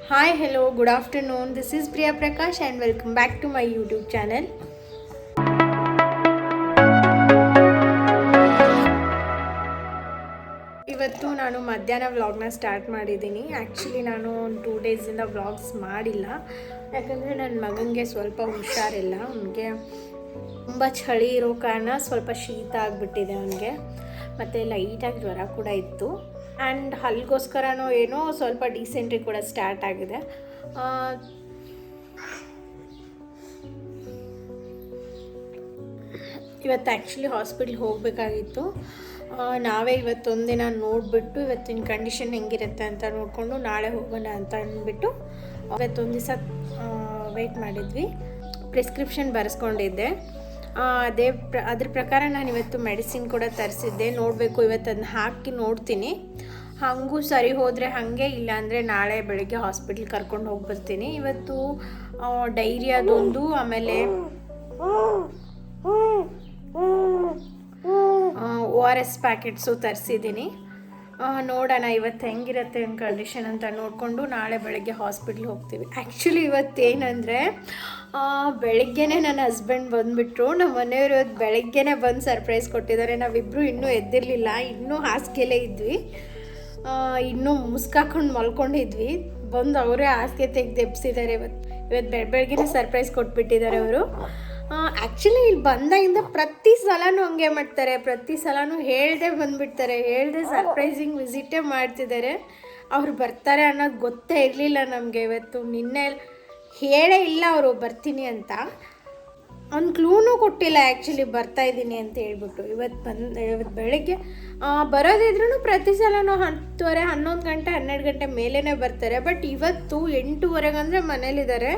Hi, hello, good afternoon. This is Priya Prakash and welcome back to my YouTube channel. ಇವತ್ತು ನಾನು ಮಧ್ಯಾಹ್ನ ವ್ಲಾಗ್ನ start ಮಾಡಿದ್ದೀನಿ. Actually ನಾನು ಒಂದು 2 ಡೇಸಿಂದ ವ್ಲಾಗ್ಸ್ ಮಾಡಿಲ್ಲ, ಯಾಕಂದರೆ ನನ್ನ ಮಗನಿಗೆ ಸ್ವಲ್ಪ ಹುಷಾರಿಲ್ಲ. ಅವನಿಗೆ ತುಂಬ ಚಳಿ ಇರೋ ಕಾರಣ ಸ್ವಲ್ಪ ಶೀತ ಆಗಿಬಿಟ್ಟಿದೆ ಅವನಿಗೆ, ಮತ್ತು ಲೈಟಾಗಿ ಜ್ವರ ಕೂಡ ಇತ್ತು. ಆ್ಯಂಡ್ ಅಲ್ಲಿಗೋಸ್ಕರನೋ ಏನೋ ಸ್ವಲ್ಪ ಡಿಸೆಂಟ್ರಿ ಕೂಡ ಸ್ಟಾರ್ಟ್ ಆಗಿದೆ. ಇವತ್ತು ಆ್ಯಕ್ಚುಲಿ ಹಾಸ್ಪಿಟ್ಲ್ಗೆ ಹೋಗಬೇಕಾಗಿತ್ತು. ನಾವೇ ಇವತ್ತೊಂದಿನ ನೋಡಿಬಿಟ್ಟು ಇವತ್ತಿನ ಕಂಡೀಷನ್ ಹೆಂಗಿರುತ್ತೆ ಅಂತ ನೋಡಿಕೊಂಡು ನಾಳೆ ಹೋಗೋಣ ಅಂತ ಅಂದ್ಬಿಟ್ಟು ಇವತ್ತೊಂದು ದಿವಸ ವೆಯ್ಟ್ ಮಾಡಿದ್ವಿ. ಪ್ರಿಸ್ಕ್ರಿಪ್ಷನ್ ಬರೆಸ್ಕೊಂಡಿದ್ದೆ. ಅದ್ರ ಪ್ರಕಾರ ನಾನು ಇವತ್ತು ಮೆಡಿಸಿನ್ ಕೂಡ ತರಿಸಿದ್ದೆ. ನೋಡಬೇಕು, ಇವತ್ತು ಅದನ್ನ ಹಾಕಿ ನೋಡ್ತೀನಿ. ಹಾಗೂ ಸರಿ ಹೋದರೆ ಹಾಗೆ, ಇಲ್ಲಾಂದರೆ ನಾಳೆ ಬೆಳಗ್ಗೆ ಹಾಸ್ಪಿಟ್ಲ್ ಕರ್ಕೊಂಡು ಹೋಗ್ಬರ್ತೀನಿ. ಇವತ್ತು ಡೈರಿಯಾದೊಂದು, ಆಮೇಲೆ ORS ಪ್ಯಾಕೆಟ್ಸು ತರಿಸಿದ್ದೀನಿ. ನೋಡೋಣ ಇವತ್ತು ಹೆಂಗಿರುತ್ತೆ ಕಂಡೀಷನ್ ಅಂತ ನೋಡಿಕೊಂಡು ನಾಳೆ ಬೆಳಗ್ಗೆ ಹಾಸ್ಪಿಟ್ಲ್ಗೆ ಹೋಗ್ತೀವಿ. ಆ್ಯಕ್ಚುಲಿ ಇವತ್ತೇನೆಂದರೆ ಬೆಳಗ್ಗೆನೇ ನನ್ನ ಹಸ್ಬೆಂಡ್ ಬಂದುಬಿಟ್ರು. ನಮ್ಮ ಮನೆಯವರು ಇವತ್ತು ಬೆಳಗ್ಗೆನೇ ಬಂದು ಸರ್ಪ್ರೈಸ್ ಕೊಟ್ಟಿದ್ದಾರೆ. ನಾವಿಬ್ಬರು ಇನ್ನೂ ಎದ್ದಿರಲಿಲ್ಲ, ಇನ್ನೂ ಹಾಸಿಗೆಲೇ ಇದ್ವಿ, ಇನ್ನೂ ಮುಸ್ಕಾಕೊಂಡು ಮಲ್ಕೊಂಡಿದ್ವಿ. ಬಂದು ಅವರೇ ಹಾಸಿಗೆ ತೆಗೆದು ಎಬ್ಸಿದ್ದಾರೆ. ಇವತ್ತು ಬೆಳಗ್ಗೆನೇ ಸರ್ಪ್ರೈಸ್ ಕೊಟ್ಬಿಟ್ಟಿದ್ದಾರೆ ಅವರು. ಆ್ಯಕ್ಚುಲಿ ಇಲ್ಲಿ ಬಂದಾಗಿಂದ ಪ್ರತಿ ಸಲನೂ ಹಂಗೆ ಮಾಡ್ತಾರೆ, ಪ್ರತಿ ಸಲನೂ ಹೇಳ್ದೆ ಬಂದುಬಿಡ್ತಾರೆ, ಹೇಳ್ದೆ ಸರ್ಪ್ರೈಸಿಂಗ್ ವಿಸಿಟೇ ಮಾಡ್ತಿದ್ದಾರೆ. ಅವ್ರು ಬರ್ತಾರೆ ಅನ್ನೋದು ಗೊತ್ತೇ ಇರಲಿಲ್ಲ ನಮಗೆ. ಇವತ್ತು ನಿನ್ನೆ ಹೇಳೇ ಇಲ್ಲ ಅವರು ಬರ್ತೀನಿ ಅಂತ, ಒಂದು ಕ್ಲೂನೂ ಕೊಟ್ಟಿಲ್ಲ ಆ್ಯಕ್ಚುಲಿ ಬರ್ತಾಯಿದ್ದೀನಿ ಅಂತ ಹೇಳ್ಬಿಟ್ಟು. ಇವತ್ತು ಬೆಳಗ್ಗೆ ಬರೋದಿದ್ರೂ ಪ್ರತಿ ಸಲನೂ 10:30, 11 ಗಂಟೆ, 12 ಗಂಟೆ ಮೇಲೇ ಬರ್ತಾರೆ. ಬಟ್ ಇವತ್ತು 8:30 ಅಂದರೆ ಮನೇಲಿದ್ದಾರೆ.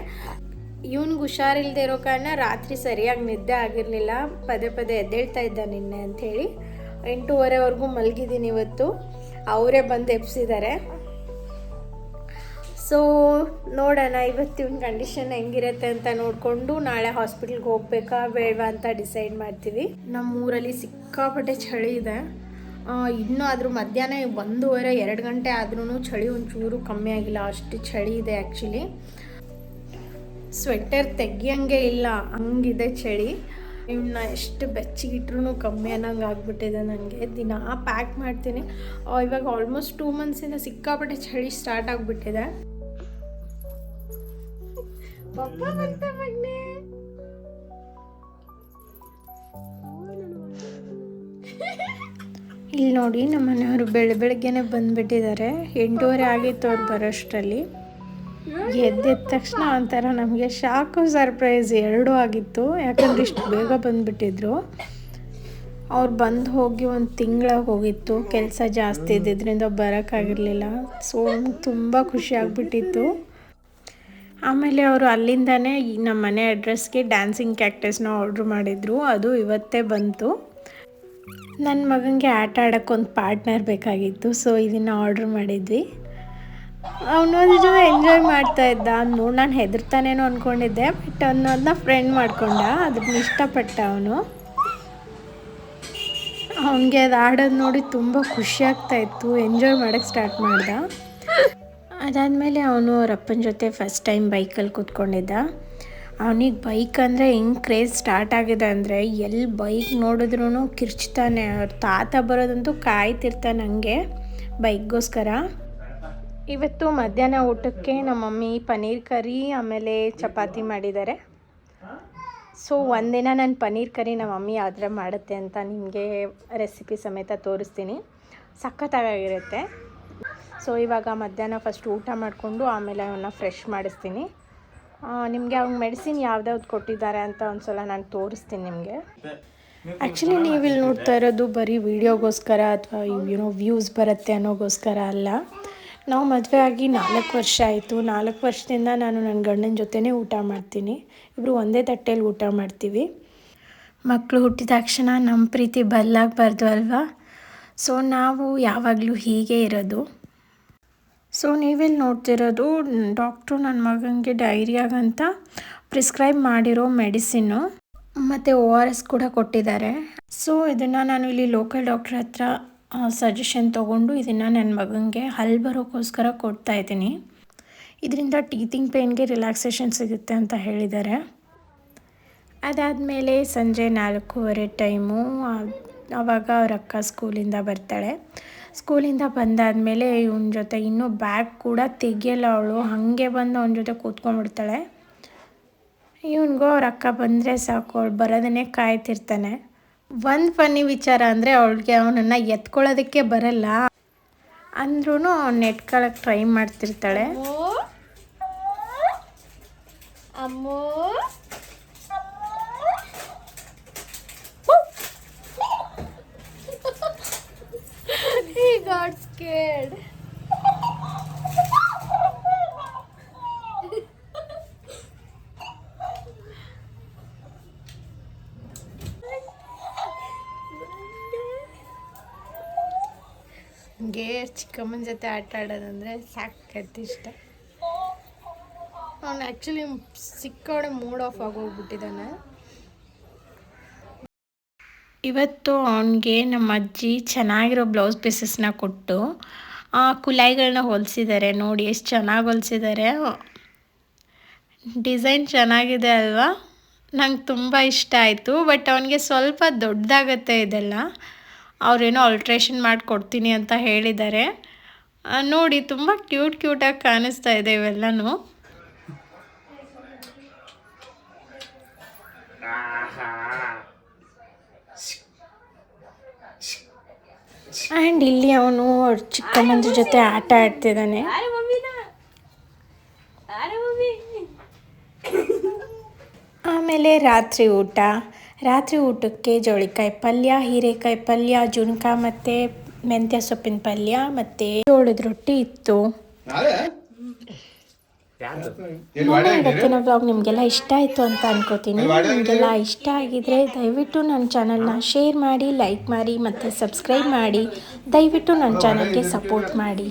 ಇವನಿಗೆ ಹುಷಾರಿಲ್ಲದೆ ಇರೋ ಕಾರಣ ರಾತ್ರಿ ಸರಿಯಾಗಿ ನಿದ್ದೆ ಆಗಿರಲಿಲ್ಲ, ಪದೇ ಪದೇ ಎದ್ದೇಳ್ತಾ ಇದ್ದ ನಿನ್ನೆ ಅಂಥೇಳಿ 8:30ವರೆಗೂ ಮಲಗಿದ್ದೀನಿ. ಇವತ್ತು ಅವರೇ ಬಂದು ಎಬ್ಸಿದ್ದಾರೆ. ಸೊ ನೋಡೋಣ ಇವತ್ತು ಇವನ ಕಂಡೀಷನ್ ಹೆಂಗಿರುತ್ತೆ ಅಂತ ನೋಡಿಕೊಂಡು ನಾಳೆ ಹಾಸ್ಪಿಟ್ಲ್ಗೆ ಹೋಗ್ಬೇಕಾ ಬೇಡವಾ ಅಂತ ಡಿಸೈಡ್ ಮಾಡ್ತೀವಿ. ನಮ್ಮ ಊರಲ್ಲಿ ಸಿಕ್ಕಾಪಟ್ಟೆ ಚಳಿ ಇದೆ. ಇನ್ನೂ ಆದರೂ ಮಧ್ಯಾಹ್ನ 1:30, 2 ಗಂಟೆ ಆದ್ರೂ ಚಳಿ ಒಂಚೂರು ಕಮ್ಮಿ ಆಗಿಲ್ಲ, ಅಷ್ಟು ಚಳಿ ಇದೆ. ಆ್ಯಕ್ಚುಲಿ ಸ್ವೆಟರ್ ತೆಗಿಯಂಗೆ ಇಲ್ಲ, ಹಂಗಿದೆ ಚಳಿ. ಇವನ್ನ ಎಷ್ಟು ಬೆಚ್ಚಗಿಟ್ರೂ ಕಮ್ಮಿ ಅನ್ನಂಗೆ ಆಗ್ಬಿಟ್ಟಿದೆ ನನಗೆ. ದಿನ ಪ್ಯಾಕ್ ಮಾಡ್ತೀನಿ. ಇವಾಗ ಆಲ್ಮೋಸ್ಟ್ 2 ಮಂತ್ಸಿಂದ ಸಿಕ್ಕಾಪಟ್ಟೆ ಚಳಿ ಸ್ಟಾರ್ಟ್ ಆಗಿಬಿಟ್ಟಿದೆ. ಇಲ್ಲಿ ನೋಡಿ, ನಮ್ಮ ಮನೆಯವರು ಬೆಳಗ್ಗೆನೆ ಬಂದುಬಿಟ್ಟಿದ್ದಾರೆ. 8:30 ಆಗಿತ್ತು ಅವ್ರು ಬರೋಷ್ಟರಲ್ಲಿ. ಎದ್ದ ತಕ್ಷಣ ಒಂಥರ ನಮಗೆ ಶಾಕು ಸರ್ಪ್ರೈಸ್ ಎರಡೂ ಆಗಿತ್ತು. ಯಾಕಂದರೆ ಇಷ್ಟು ಬೇಗ ಬಂದುಬಿಟ್ಟಿದ್ರು. ಅವ್ರು ಬಂದು ಹೋಗಿ 1 ತಿಂಗಳಾಗಿ ಹೋಗಿತ್ತು. ಕೆಲಸ ಜಾಸ್ತಿ ಇದ್ದಿದ್ದರಿಂದ ಬರೋಕ್ಕಾಗಿರಲಿಲ್ಲ. ಸೊ ತುಂಬ ಖುಷಿ ಆಗಿಬಿಟ್ಟಿತ್ತು. ಆಮೇಲೆ ಅವರು ಅಲ್ಲಿಂದನೇ ನಮ್ಮ ಮನೆ ಅಡ್ರೆಸ್ಗೆ ಡ್ಯಾನ್ಸಿಂಗ್ ಕ್ಯಾಕ್ಟಸ್ನ ಆರ್ಡ್ರ್ ಮಾಡಿದರು. ಅದು ಇವತ್ತೇ ಬಂತು. ನನ್ನ ಮಗನಿಗೆ ಆಟ ಆಡೋಕ್ಕೆ ಒಂದು ಪಾರ್ಟ್ನರ್ ಬೇಕಾಗಿತ್ತು. ಸೊ ಇದನ್ನು ಆರ್ಡ್ರ್ ಮಾಡಿದ್ವಿ. ಅವನೊಂದು ಜನ ಎಂಜಾಯ್ ಮಾಡ್ತಾಯಿದ್ದ. ನೋಡಿ ನಾನು ಹೆದರ್ತಾನೇನೋ ಅಂದ್ಕೊಂಡಿದ್ದೆ, ಬಟ್ ಅವನದನ್ನ ಫ್ರೆಂಡ್ ಮಾಡ್ಕೊಂಡ. ಅದನ್ನ ಇಷ್ಟಪಟ್ಟ ಅವನು. ಅವನಿಗೆ ಅದು ಆಡೋದು ನೋಡಿ ತುಂಬ ಖುಷಿ ಆಗ್ತಾಯಿತ್ತು, ಎಂಜಾಯ್ ಮಾಡೋಕ್ಕೆ ಸ್ಟಾರ್ಟ್ ಮಾಡ್ದ. ಅದಾದಮೇಲೆ ಅವನು ಅವ್ರ ಅಪ್ಪನ ಜೊತೆ ಫಸ್ಟ್ ಟೈಮ್ ಬೈಕಲ್ಲಿ ಕೂತ್ಕೊಂಡಿದ್ದ. ಅವನಿಗೆ ಬೈಕ್ ಅಂದರೆ ಹೆಂಗೆ ಕ್ರೇಜ್ ಸ್ಟಾರ್ಟ್ ಆಗಿದೆ ಅಂದರೆ, ಎಲ್ಲಿ ಬೈಕ್ ನೋಡಿದ್ರೂ ಕಿರ್ಚ್ತಾನೆ. ಅವ್ರ ತಾತ ಬರೋದಂತೂ ಕಾಯ್ತಿರ್ತಾನೆ ಹಂಗೆ ಬೈಕ್ಗೋಸ್ಕರ. ಇವತ್ತು ಮಧ್ಯಾಹ್ನ ಊಟಕ್ಕೆ ನಮ್ಮ ಮಮ್ಮಿ ಪನ್ನೀರ್ ಕರಿ ಆಮೇಲೆ ಚಪಾತಿ ಮಾಡಿದ್ದಾರೆ. ಸೊ ಒಂದಿನ ನಾನು ಪನ್ನೀರ್ ಕರಿ ನಮ್ಮ ಮಮ್ಮಿ ಯಾವ್ದಾರ ಮಾಡುತ್ತೆ ಅಂತ ನಿಮಗೆ ರೆಸಿಪಿ ಸಮೇತ ತೋರಿಸ್ತೀನಿ, ಸಖತ್ತಾಗಿರುತ್ತೆ. ಸೊ ಇವಾಗ ಮಧ್ಯಾಹ್ನ ಫಸ್ಟ್ ಊಟ ಮಾಡಿಕೊಂಡು ಆಮೇಲೆ ಅವನ್ನ ಫ್ರೆಶ್ ಮಾಡಿಸ್ತೀನಿ. ನಿಮಗೆ ಅವ್ನ ಮೆಡಿಸಿನ್ ಯಾವ್ದಾವ್ದು ಕೊಟ್ಟಿದ್ದಾರೆ ಅಂತ ಒಂದು ಸಲ ನಾನು ತೋರಿಸ್ತೀನಿ ನಿಮಗೆ. ಆ್ಯಕ್ಚುಲಿ ನೀವಿಲ್ಲಿ ನೋಡ್ತಾ ಇರೋದು ಬರೀ ವೀಡಿಯೋಗೋಸ್ಕರ ಅಥವಾ ವ್ಯೂಸ್ ಬರುತ್ತೆ ಅನ್ನೋಗೋಸ್ಕರ ಅಲ್ಲ. ನಾವು ಮದುವೆ ಆಗಿ 4 ವರ್ಷ ಆಯಿತು. 4 ವರ್ಷದಿಂದ ನಾನು ನನ್ನ ಗಂಡನ ಜೊತೆನೇ ಊಟ ಮಾಡ್ತೀನಿ. ಇಬ್ಬರು ಒಂದೇ ತಟ್ಟೆಯಲ್ಲಿ ಊಟ ಮಾಡ್ತೀವಿ. ಮಕ್ಕಳು ಹುಟ್ಟಿದ ತಕ್ಷಣ ನಮ್ಮ ಪ್ರೀತಿ ಬದಲಾಗಬಾರ್ದು ಅಲ್ವಾ? ಸೊ ನಾವು ಯಾವಾಗಲೂ ಹೀಗೆ ಇರೋದು. ಸೊ ನೀವಿಲ್ಲಿ ನೋಡ್ತಿರೋದು ಡಾಕ್ಟ್ರು ನನ್ನ ಮಗನಿಗೆ ಡೈರಿಯಾಗಂತ ಪ್ರಿಸ್ಕ್ರೈಬ್ ಮಾಡಿರೋ ಮೆಡಿಸಿನ್ನು ಮತ್ತು ORS ಕೂಡ ಕೊಟ್ಟಿದ್ದಾರೆ. ಸೊ ಇದನ್ನು ನಾನು ಇಲ್ಲಿ ಲೋಕಲ್ ಡಾಕ್ಟ್ರ್ ಹತ್ರ ಸಜೆಷನ್ ತೊಗೊಂಡು ಇದನ್ನು ನನ್ನ ಮಗನಿಗೆ ಹಲ್ಲು ಬರೋಕ್ಕೋಸ್ಕರ ಕೊಡ್ತಾಯಿದ್ದೀನಿ. ಇದರಿಂದ ಟೀತಿಂಗ್ ಪೇಯ್ನ್ಗೆ ರಿಲ್ಯಾಕ್ಸೇಷನ್ ಸಿಗುತ್ತೆ ಅಂತ ಹೇಳಿದ್ದಾರೆ. ಅದಾದಮೇಲೆ ಸಂಜೆ 4:15 ಟೈಮು. ಆವಾಗ ಅವ್ರ ಅಕ್ಕ ಸ್ಕೂಲಿಂದ ಬರ್ತಾಳೆ. ಸ್ಕೂಲಿಂದ ಬಂದಾದಮೇಲೆ ಇವನ ಜೊತೆ ಇನ್ನೂ ಬ್ಯಾಗ್ ಕೂಡ ತೆಗಿಯಲ್ಲ ಅವಳು, ಹಾಗೆ ಬಂದು ಅವನ ಜೊತೆ ಕೂತ್ಕೊಂಡ್ಬಿಡ್ತಾಳೆ. ಇವನಿಗೂ ಅವ್ರ ಅಕ್ಕ ಬಂದರೆ ಸಾಕು, ಅವಳು ಬರೋದನ್ನೇ ಕಾಯ್ತಿರ್ತಾನೆ. ಒಂದು ಫನ್ನಿ ವಿಚಾರ ಅಂದರೆ ಅವಳಿಗೆ ಅವನನ್ನು ಎತ್ಕೊಳ್ಳೋದಕ್ಕೆ ಬರಲ್ಲ, ಅಂದ್ರೂ ಅವ್ನು ಎತ್ಕೊಳ್ಳೋಕೆ ಟ್ರೈ ಮಾಡ್ತಿರ್ತಾಳೆ. ಅಮ್ಮೋ he got scared. ನನಗೆ ಚಿಕ್ಕಮ್ಮನ ಜೊತೆ ಆಟ ಆಡೋದಂದರೆ ಸಾಕತ್ತು ಇಷ್ಟ. ಅವನು ಆ್ಯಕ್ಚುಲಿ ಸಿಕ್ಕೋಡೆ ಮೂಡ್ ಆಫ್ ಆಗೋಗ್ಬಿಟ್ಟಿದ್ದಾನೆ. ಇವತ್ತು ಅವನಿಗೆ ನಮ್ಮ ಅಜ್ಜಿ ಚೆನ್ನಾಗಿರೋ ಬ್ಲೌಸ್ ಪೀಸಸ್ನ ಕೊಟ್ಟು ಕುಲಾಯಿಗಳನ್ನ ಹೊಲಿಸಿದ್ದಾರೆ. ನೋಡಿ ಎಷ್ಟು ಚೆನ್ನಾಗಿ ಹೊಲಿಸಿದ್ದಾರೆ. ಡಿಸೈನ್ ಚೆನ್ನಾಗಿದೆ ಅಲ್ವಾ? ನಂಗೆ ತುಂಬ ಇಷ್ಟ ಆಯಿತು. ಬಟ್ ಅವನಿಗೆ ಸ್ವಲ್ಪ ದೊಡ್ಡದಾಗತ್ತೆ ಇದೆಲ್ಲ. ಅವರೇನೋ ಆಲ್ಟ್ರೇಷನ್ ಮಾಡಿ ಕೊಡ್ತೀನಿ ಅಂತ ಹೇಳಿದ್ದಾರೆ. ನೋಡಿ ತುಂಬ ಕ್ಯೂಟಾಗಿ ಕಾಣಿಸ್ತಾ ಇದೆ ಇವೆಲ್ಲನೂ. ಆ್ಯಂಡ್ ಇಲ್ಲಿ ಅವನು ಚಿಕ್ಕಮ್ಮನ ಜೊತೆ ಆಟ ಆಡ್ತಿದ್ದಾನೆ. ಆಮೇಲೆ ರಾತ್ರಿ ಊಟಕ್ಕೆ ಜೋಳಿಕಾಯಿ ಪಲ್ಯ, ಹೀರೆಕಾಯಿ ಪಲ್ಯ, ಜುನ್ಕ ಮತ್ತು ಮೆಂತ್ಯ ಸೊಪ್ಪಿನ ಪಲ್ಯ ಮತ್ತು ಜೋಳದ ರೊಟ್ಟಿ ಇತ್ತು. ಇವತ್ತಿನ ಬ್ಲಾಗ್ ನಿಮಗೆಲ್ಲ ಇಷ್ಟ ಆಯಿತು ಅಂತ ಅನ್ಕೋತೀನಿ. ನಿಮಗೆಲ್ಲ ಇಷ್ಟ ಆಗಿದ್ರೆ ದಯವಿಟ್ಟು ನನ್ನ ಚಾನಲ್ನ ಶೇರ್ ಮಾಡಿ, ಲೈಕ್ ಮಾಡಿ ಮತ್ತು ಸಬ್ಸ್ಕ್ರೈಬ್ ಮಾಡಿ. ದಯವಿಟ್ಟು ನನ್ನ ಚಾನಲ್ಗೆ ಸಪೋರ್ಟ್ ಮಾಡಿ.